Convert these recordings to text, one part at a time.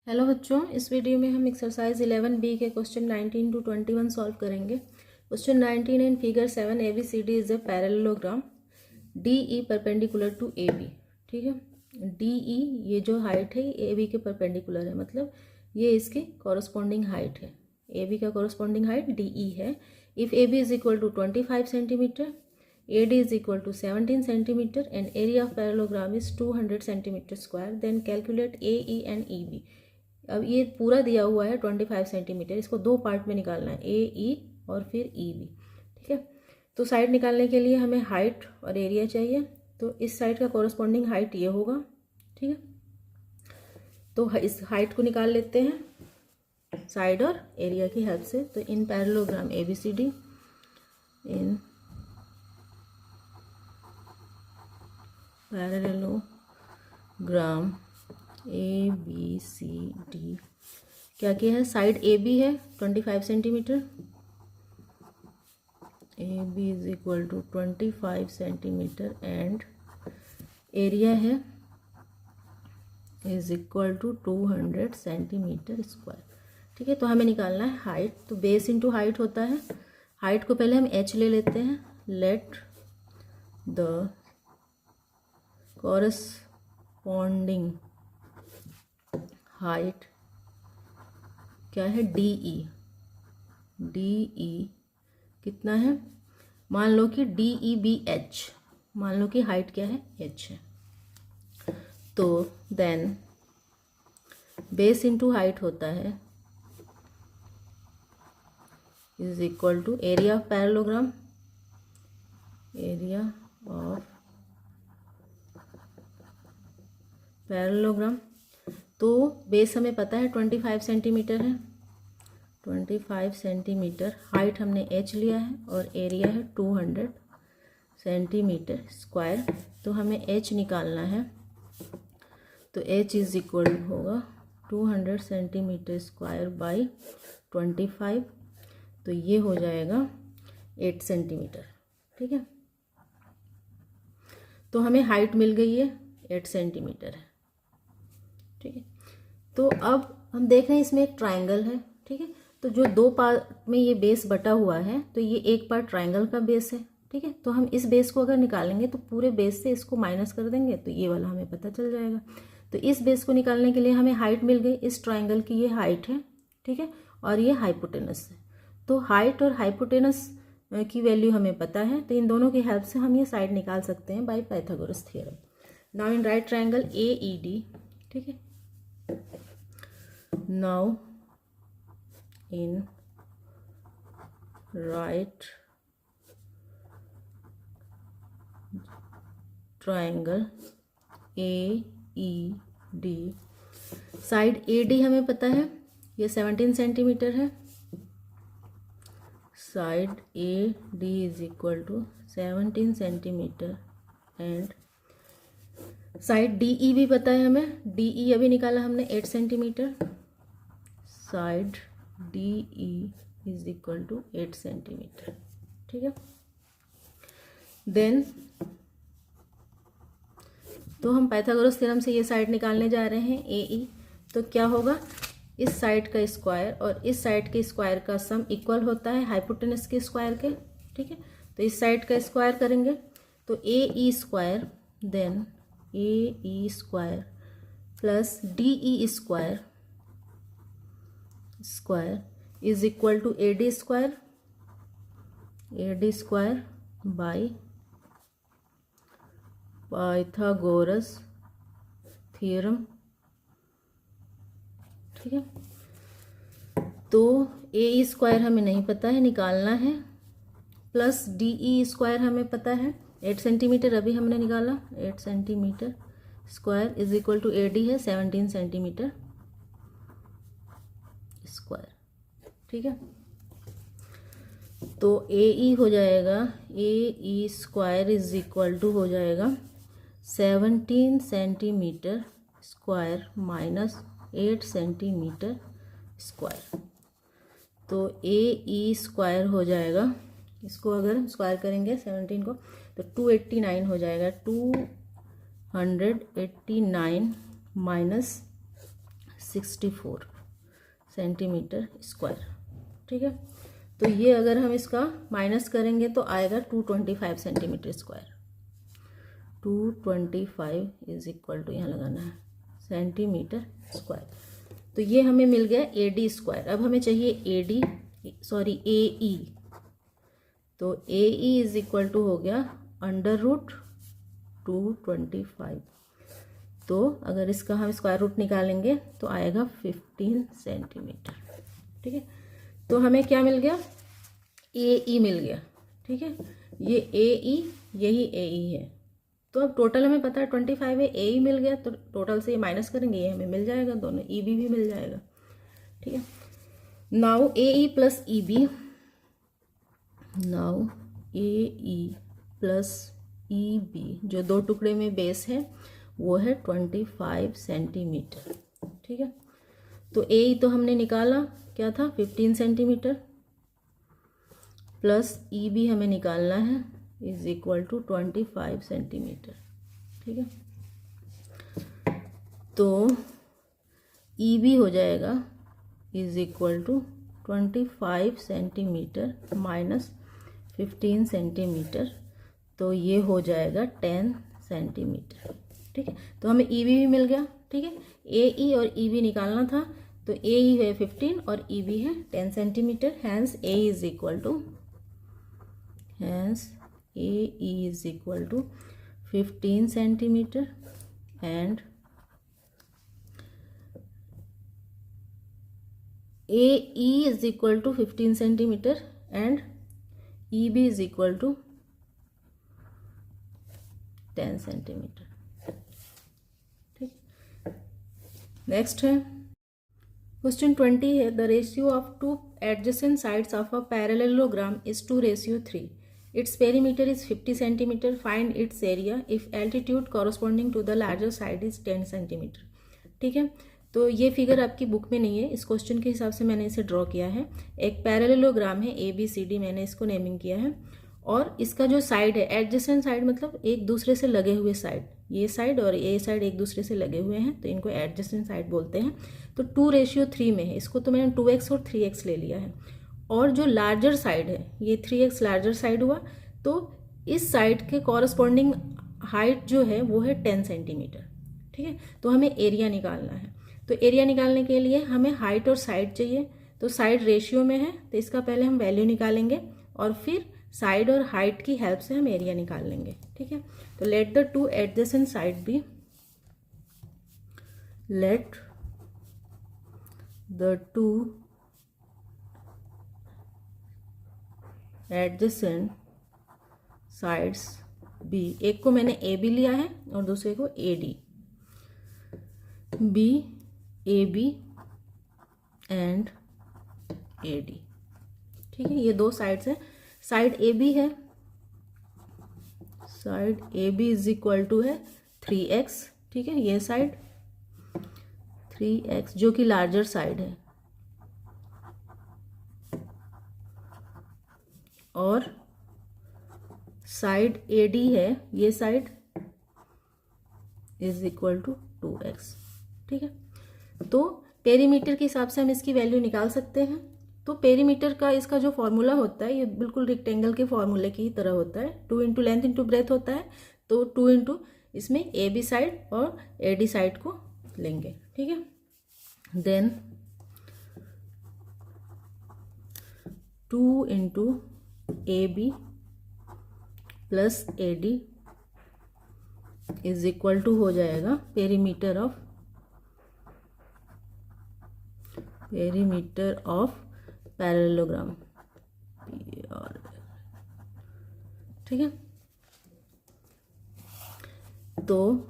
Hello बच्चों, इस video में हम एक्सरसाइज 11B के क्वेश्चन 19 टू 21 सॉल्व करेंगे। Question 19 in figure 7 ABCD is a parallelogram DE perpendicular to AB। ठीक है, DE ये जो हाइट है ये AB के परपेंडिकुलर है, मतलब ये इसकी कॉरस्पॉन्डिंग हाइट है। AB का कॉरस्पॉन्डिंग हाइट DE है। If AB is equal to 25 centimetre, AD is equal to 17 centimeter and area of parallelogram is 200 centimeter square, then calculate AE and EB। अब ये पूरा दिया हुआ है 25 सेंटीमीटर, इसको दो पार्ट में निकालना है, AE और फिर EB। ठीक है, तो साइड निकालने के लिए हमें हाइट और एरिया चाहिए, तो इस साइड का कॉरस्पॉन्डिंग हाइट ये होगा। ठीक है, तो इस हाइट को निकाल लेते हैं साइड और एरिया की हेल्प से। तो in parallelogram ABCD, in parallelogram ABCD क्या क्या है, साइड AB है 25 centimetre, AB is equal to 25 centimetre and area है is equal to 200 centimetre square. ठीक है, तो हमें निकालना है हाइट, तो बेस इंटू हाइट होता है। हाइट को पहले हम h ले लेते हैं। लेट द कॉरस्पॉन्डिंग हाइट क्या है, DE कितना है, मान लो कि DEBH, मान लो कि हाइट क्या है, h है। तो देन बेस इंटू हाइट होता है is equal to area of parallelogram, area of parallelogram. तो बेस हमें पता है 25 सेंटीमीटर है, 25 सेंटीमीटर, हाइट हमने h लिया है और एरिया है 200 सेंटीमीटर स्क्वायर। तो हमें h निकालना है, तो h इज इक्वल होगा 200 सेंटीमीटर स्क्वायर बाई 25, तो ये हो जाएगा 8 सेंटीमीटर। ठीक है, तो हमें हाइट मिल गई है 8 सेंटीमीटर है। ठीक है, तो अब हम देख रहे हैं इसमें एक ट्रायंगल है। ठीक है, तो जो दो पार्ट में ये बेस बटा हुआ है, तो ये एक पार्ट ट्रायंगल का बेस है। ठीक है, तो हम इस बेस को अगर निकालेंगे तो पूरे बेस से इसको माइनस कर देंगे, तो ये वाला हमें पता चल जाएगा। तो इस बेस को निकालने के लिए हमें हाइट मिल गई, इस ट्रायंगल की ये हाइट है। ठीक है, और ये हाइपोटेनस है। तो हाइट और हाइपोटेनस की वैल्यू हमें पता है, तो इन दोनों की हेल्प से हम ये साइड निकाल सकते हैं by Pythagoras theorem. Now in right triangle AED, ठीक है, now in right triangle AED, side AD हमें पता है ये 17 सेंटीमीटर है, side AD is equal to 17 centimetre and side DE भी पता है हमें, DE अभी निकाला हमने 8 centimetre, side DE is equal to 8 centimetre. ठीक है, देन तो हम पाइथागोरस थ्योरम से ये साइड निकालने जा रहे हैं AE। तो क्या होगा, इस साइड का स्क्वायर और इस साइड के स्क्वायर का सम इक्वल होता है हाइपोटेनस के स्क्वायर के। ठीक है, तो इस साइड का स्क्वायर करेंगे तो AE square, then AE square plus DE square is equal to AD square by Pythagoras theorem. ठीक है, तो AE स्क्वायर हमें नहीं पता है, निकालना है, प्लस DE स्क्वायर हमें पता है 8 सेंटीमीटर अभी हमने निकाला, 8 centimetre square is equal to AD है 17 सेंटीमीटर स्क्वायर। ठीक है, तो AE हो जाएगा, AE square is equal to हो जाएगा 17 centimetre square minus 8 centimetre square. तो AE स्क्वायर हो जाएगा, इसको अगर स्क्वायर करेंगे 17 को तो 289 हो जाएगा, 289 माइनस 64 सेंटीमीटर स्क्वायर। ठीक है, तो ये अगर हम इसका माइनस करेंगे तो आएगा 225 centimetre square. 225 is equal to यहाँ लगाना है सेंटीमीटर स्क्वायर। तो ये हमें मिल गया AD स्क्वायर। अब हमें चाहिए AE। तो AE इज इक्वल टू हो गया √225। तो अगर इसका हम स्क्वायर रूट निकालेंगे तो आएगा 15 सेंटीमीटर। ठीक है, तो हमें क्या मिल गया, AE मिल गया। ठीक है, ये AE, यही AE है। तो अब टोटल हमें पता है 25 है, AE मिल गया, तो टोटल से ये माइनस करेंगे, ये हमें मिल जाएगा, दोनों EB भी मिल जाएगा। ठीक है, now AE plus EB, now AE plus EB जो दो टुकड़े में बेस है वो है 25 सेंटीमीटर। ठीक है, तो AE तो हमने निकाला, क्या था 15 सेंटीमीटर, प्लस EB हमें निकालना है इज इक्वल टू 25 सेंटीमीटर। ठीक है, तो EB हो जाएगा is equal to 25 centimetre minus 15 centimetre, तो ये हो जाएगा 10 सेंटीमीटर। ठीक है, तो हमें EB भी मिल गया। ठीक है, AE और EB निकालना था, तो AE है 15 और EB है 10 centimetre. Hence AE is equal to 15 centimetre and AE is equal to 15 centimetre and EB is equal to 10 centimetre. ठीक, नेक्स्ट है क्वेश्चन 20 है, the ratio of two adjacent sides of a parallelogram is 2:3। Its perimeter is 50 centimetre. Find its area if altitude corresponding to the larger side is 10 centimetre. ठीक है, तो ये figure आपकी book में नहीं है, इस क्वेश्चन के हिसाब से मैंने इसे ड्रॉ किया है। एक पैरेललोग्राम है ABCD, मैंने इसको नेमिंग किया है, और इसका जो साइड है एडजेसेंट साइड मतलब एक दूसरे से लगे हुए साइड, ये साइड और ये साइड एक दूसरे से लगे हुए हैं, तो इनको एडजेसेंट साइड बोलते हैं। तो 2:3 में है, इसको तो मैंने 2x और 3x ले लिया है। और जो लार्जर साइड है ये 3x लार्जर साइड हुआ, तो इस साइड के कॉरस्पॉन्डिंग हाइट जो है वो है 10 सेंटीमीटर। ठीक है, तो हमें एरिया निकालना है। तो एरिया निकालने के लिए हमें हाइट और साइड चाहिए, तो साइड रेशियो में है, तो इसका पहले हम वैल्यू निकालेंगे और फिर साइड और हाइट की हेल्प से हम एरिया निकाल लेंगे। ठीक है, तो let the two adjacent side be, let the two adjacent sides be, एक को मैंने AB लिया है और दूसरे को AD, B AB and AD। ठीक है, ये दो साइड्स हैं। साइड AB है, side AB is equal to है 3x। ठीक है, ये साइड 3x जो कि लार्जर साइड है, और साइड AD है, ये side is equal to 2x। ठीक है, तो पेरीमीटर के हिसाब से हम इसकी वैल्यू निकाल सकते हैं। तो पेरीमीटर का इसका जो फॉर्मूला होता है ये बिल्कुल रेक्टेंगल के फॉर्मूले की तरह होता है, 2 इंटू लेंथ इंटू ब्रेथ होता है। तो 2 इंटू इसमें AB साइड और AD साइड को लेंगे। ठीक है, then 2 into AB plus AD is equal to हो जाएगा पेरीमीटर ऑफ पैरेललोग्राम। ठीक है, तो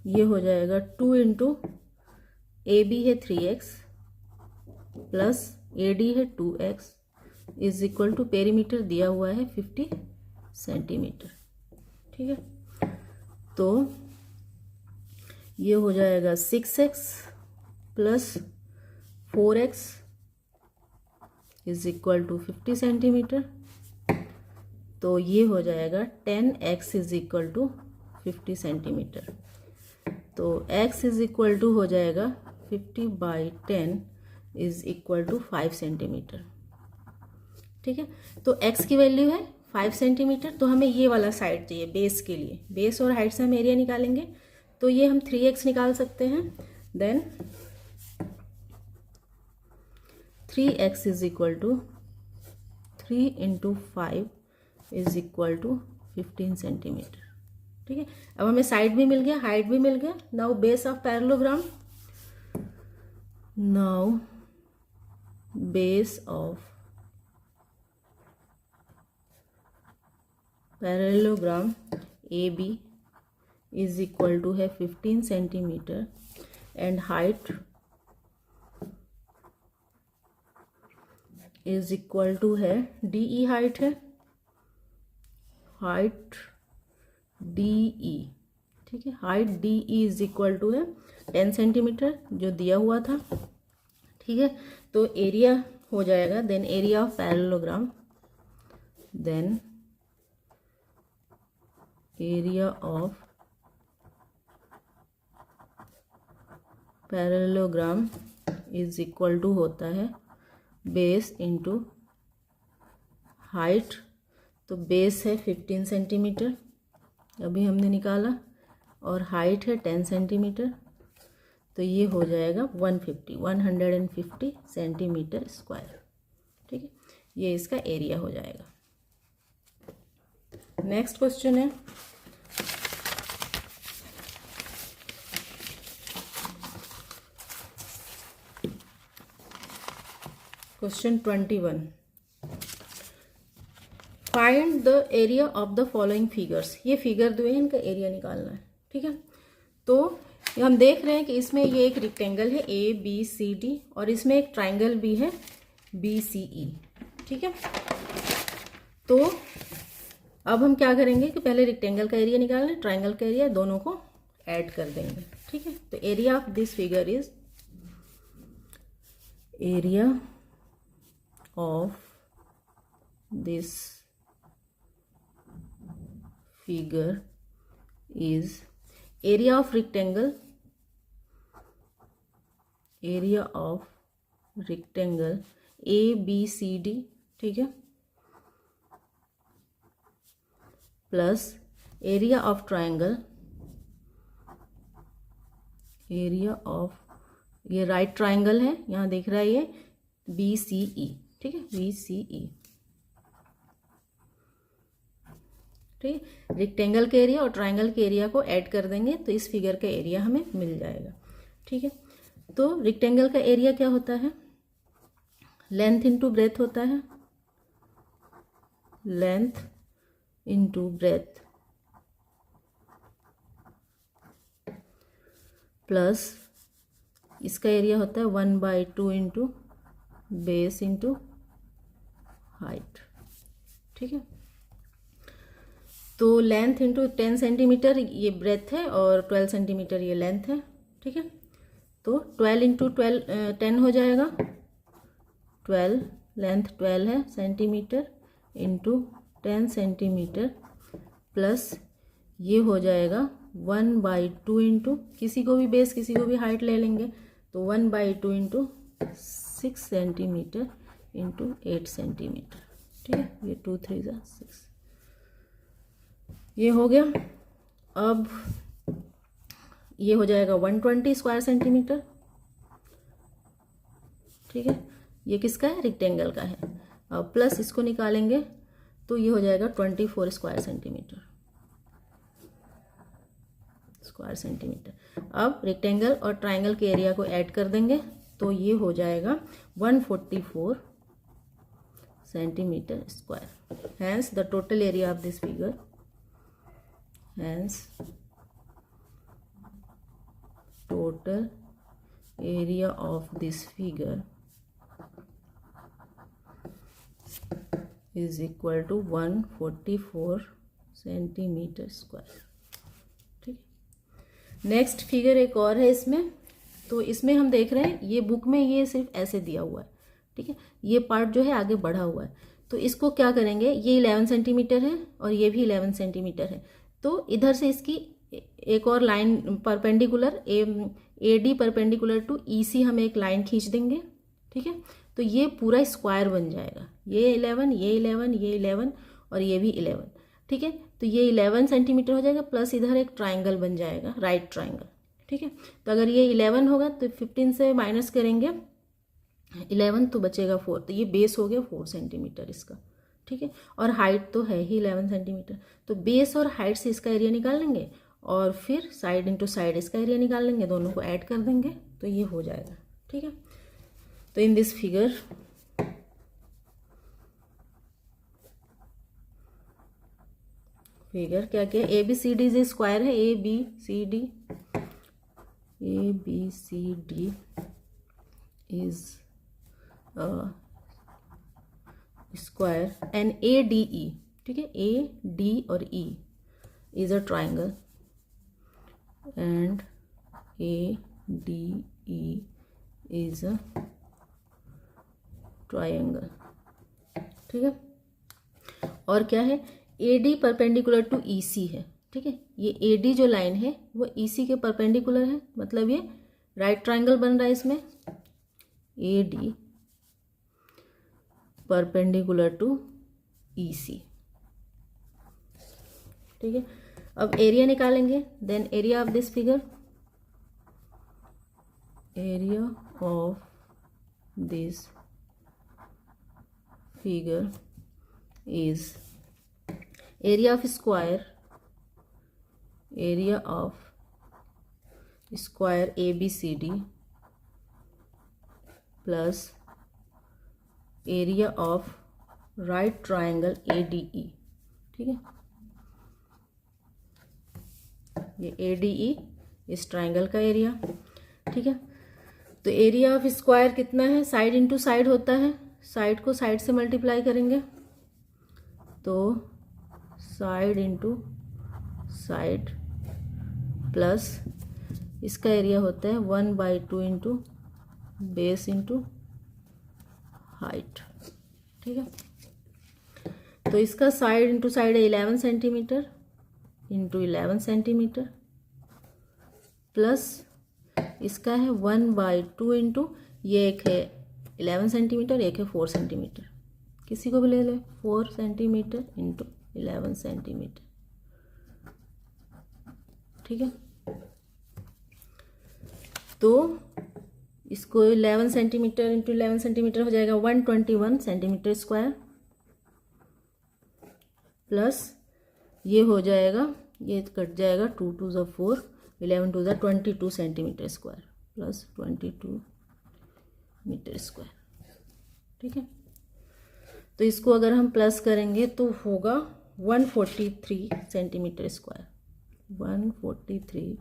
ये हो जाएगा 2 इंटू AB है 3x प्लस AD है 2x is equal to perimeter दिया हुआ है 50 सेंटीमीटर। ठीक है, तो ये हो जाएगा 6x plus 4x is equal to 50 centimetre. तो ये हो जाएगा 10x is equal to 50 centimetre. तो x इज इक्वल टू हो जाएगा 50/10 इज इक्वल टू 5 सेंटीमीटर। ठीक है, तो x की वैल्यू है 5 सेंटीमीटर, तो हमें ये वाला साइड चाहिए बेस के लिए। बेस और हाइट से हम एरिया निकालेंगे, तो ये हम 3x निकाल सकते हैं। Then 3x is equal to 3 × 5 is equal to 15 centimetre. ठीक है, अब हमें साइड भी मिल गया, हाइट भी मिल गया। Now base of parallelogram, now base of parallelogram AB is equal to है 15 centimetre and height is equal to है DE, हाइट है, हाइट DE। ठीक है, height DE is equal to है 10 सेंटीमीटर जो दिया हुआ था। ठीक है, तो एरिया हो जाएगा, then area of parallelogram, then area of parallelogram is equal to होता है बेस इंटू हाइट। तो बेस है 15 सेंटीमीटर अभी हमने निकाला, और हाइट है 10 सेंटीमीटर, तो ये हो जाएगा 150 सेंटीमीटर स्क्वायर। ठीक है, ये इसका एरिया हो जाएगा। नेक्स्ट क्वेश्चन है question 21। Find the area of the following figures. ये फिगर दो है, इनका एरिया निकालना है। ठीक है, तो हम देख रहे हैं कि इसमें ये एक रेक्टेंगल है ABCD और इसमें एक ट्राइंगल भी है BCE। ठीक है, तो अब हम क्या करेंगे कि पहले रेक्टेंगल का एरिया निकालना है, ट्राइंगल का एरिया, दोनों को ऐड कर देंगे। ठीक है, तो area of this figure is area of this figure is area of rectangle, area of rectangle ABCD। ठीक है, plus area of triangle, area of, ये राइट ट्राइंगल है, यहाँ दिख रहा है ये BCE। ठीक है, BCE। ठीक है, रेक्टेंगल के एरिया और ट्राइंगल के एरिया को ऐड कर देंगे तो इस फिगर का एरिया हमें मिल जाएगा। ठीक है, तो रेक्टेंगल का एरिया क्या होता है, लेंथ इंटू ब्रेथ होता है, लेंथ इंटू ब्रेथ प्लस इसका एरिया होता है 1/2 इंटू बेस इंटू हाइट। ठीक है, तो लेंथ इंटू 10 सेंटीमीटर ये ब्रेथ है और 12 सेंटीमीटर ये लेंथ है। ठीक है, तो 12 इंटू 10 हो जाएगा, 12 लेंथ 12 है सेंटीमीटर इंटू 10 सेंटीमीटर प्लस ये हो जाएगा 1/2 इंटू, किसी को भी बेस किसी को भी हाइट ले लेंगे, तो 1/2 इंटू 6 सेंटीमीटर इंटू 8 सेंटीमीटर। ठीक है, ये 2 3 6 ये हो गया। अब ये हो जाएगा 120 स्क्वायर सेंटीमीटर। ठीक है, ये किसका है, रेक्टेंगल का है। अब प्लस इसको निकालेंगे तो ये हो जाएगा 24 स्क्वायर सेंटीमीटर। अब रेक्टेंगल और ट्राइंगल के एरिया को ऐड कर देंगे तो ये हो जाएगा 144 centimetre square. Hence the total area of this figure, hence total area of this figure is equal to 144 centimetre square. ठीक है, नेक्स्ट फिगर एक और है इसमें, तो इसमें हम देख रहे हैं ये बुक में ये सिर्फ ऐसे दिया हुआ है। ठीक है, ये पार्ट जो है आगे बढ़ा हुआ है, तो इसको क्या करेंगे, ये 11 सेंटीमीटर है और ये भी 11 सेंटीमीटर है, तो इधर से इसकी एक और line perpendicular AD perpendicular to EC हम एक लाइन खींच देंगे, ठीक है। तो ये पूरा स्क्वायर बन जाएगा, ये 11, ये 11, ये 11 और ये भी 11, ठीक है। तो ये 11 सेंटीमीटर हो जाएगा, प्लस इधर एक ट्राइंगल बन जाएगा, राइट ट्राइंगल, ठीक है। तो अगर ये 11 होगा तो 15 से माइनस करेंगे 11 तो बचेगा 4, तो ये बेस हो गया 4 सेंटीमीटर इसका, ठीक है। और हाइट तो है ही 11 सेंटीमीटर, तो बेस और हाइट से इसका एरिया निकाल लेंगे और फिर साइड इंटू साइड इसका एरिया निकाल लेंगे, दोनों को ऐड कर देंगे तो ये हो जाएगा, ठीक है। तो इन दिस फिगर क्या क्या ABCD इज स्क्वायर है, ABCD is square and ADE, ठीक है, AD और E is a triangle and ADE is a triangle, ठीक है। और क्या है, AD परपेंडिकुलर टू EC है, ठीक है। ये AD जो लाइन है वो EC के परपेंडिकुलर है, मतलब ये राइट ट्राइंगल बन रहा है इसमें, AD परपेंडिकुलर टू EC, ठीक है। अब एरिया निकालेंगे, then area of this figure, area of this figure is area of square ABCD plus area of right triangle ADE, ठीक है। ये ADE इस ट्राइंगल का एरिया, ठीक है। तो एरिया ऑफ स्क्वायर कितना है, साइड इंटू साइड होता है, साइड को साइड से मल्टीप्लाई करेंगे तो साइड इंटू साइड प्लस इसका एरिया होता है 1/2 इंटू बेस इंटू हाइट, ठीक है। तो इसका साइड इंटू साइड है 11 सेंटीमीटर इंटू 11 सेंटीमीटर प्लस इसका है 1/2 इंटू, ये एक है 11 सेंटीमीटर, एक है 4 सेंटीमीटर, किसी को भी ले ले, 4 सेंटीमीटर इंटू 11 सेंटीमीटर, ठीक है। तो इसको 11 सेंटीमीटर इंटू 11 सेंटीमीटर हो जाएगा 121 सेंटीमीटर स्क्वायर, प्लस ये हो जाएगा, ये कट जाएगा 2 2 ज़ा 4, 11 2 ज़ा 22 centimetre square plus 22 metre square, ठीक है। तो इसको अगर हम प्लस करेंगे तो होगा 143 सेंटीमीटर स्क्वायर, 143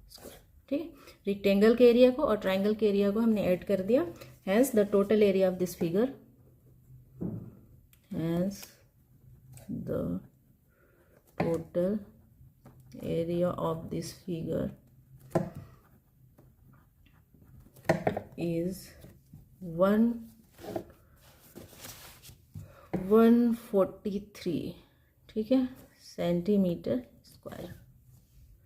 स्क्वायर, ठीक है। रेक्टेंगल के एरिया को और ट्राइंगल के एरिया को हमने ऐड कर दिया, hence the total area of this figure, hence the total area of this figure is 143, ठीक है, सेंटीमीटर स्क्वायर।